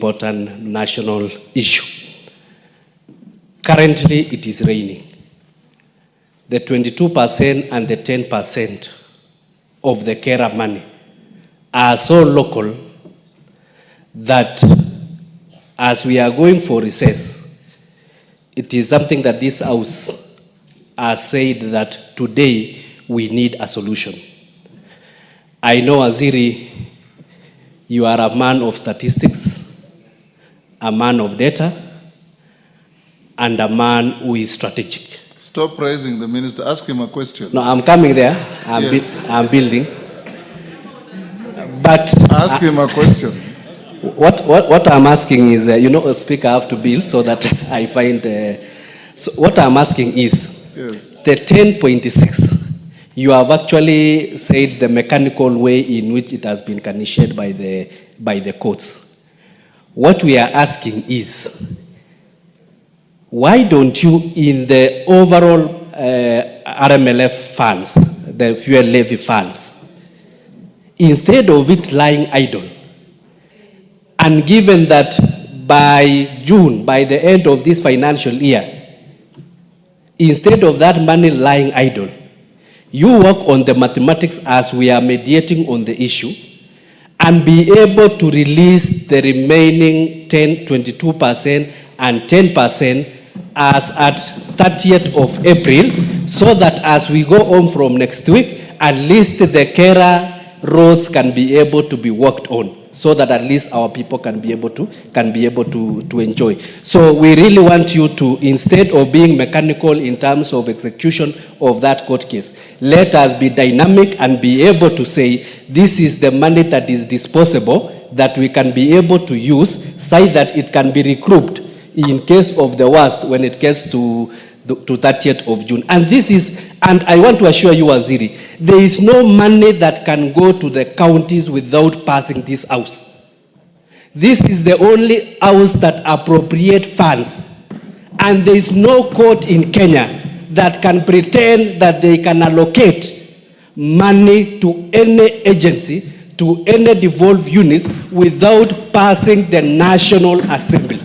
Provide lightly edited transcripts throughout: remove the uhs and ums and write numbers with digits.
important national issue. Currently, it is raining. The 22% and the 10% of the Kera money are so local that as we are going for recess, it is something that this House has said that today we need a solution. I know, Aziri, you are a man of statistics, a man of data, and a man who is strategic. Stop praising the minister. Ask him a question. No, I'm coming there. I'm building. But ask him a question. What I'm asking is, Speaker, I have to build so that I find. So what I'm asking is, yes, the 10.6. You have actually said the mechanical way in which it has been initiated by the courts. What we are asking is, why don't you, in the overall RMLF funds, the fuel levy funds, instead of it lying idle, and given that by June, by the end of this financial year, instead of that money lying idle, you work on the mathematics as we are mediating on the issue and be able to release the remaining 22% and 10% as at 30th of April, so that as we go on from next week, at least the Kera roads can be able to be worked on, so that at least our people can be able to enjoy. So we really want you to, instead of being mechanical in terms of execution of that court case, let us be dynamic and be able to say, this is the money that is disposable that we can be able to use, so that it can be recouped in case of the worst when it gets to 30th of June. And this is, and I want to assure you, Waziri, there is no money that can go to the counties without passing this House. This is the only House that appropriate funds. And there is no court in Kenya that can pretend that they can allocate money to any agency, to any devolved units, without passing the National Assembly.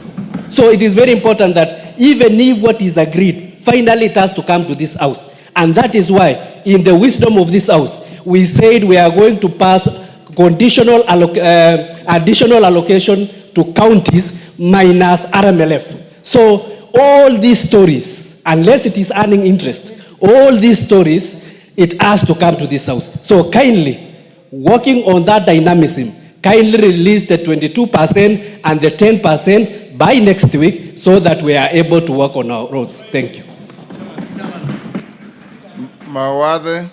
So it is very important that even if what is agreed, finally it has to come to this House. And that is why, in the wisdom of this House, we said we are going to pass additional allocation to counties minus RMLF. So all these stories, unless it is earning interest, all these stories, it has to come to this House. So kindly, working on that dynamism, kindly release the 22% and the 10% by next week, so that we are able to work on our roads. Thank you. Mawade.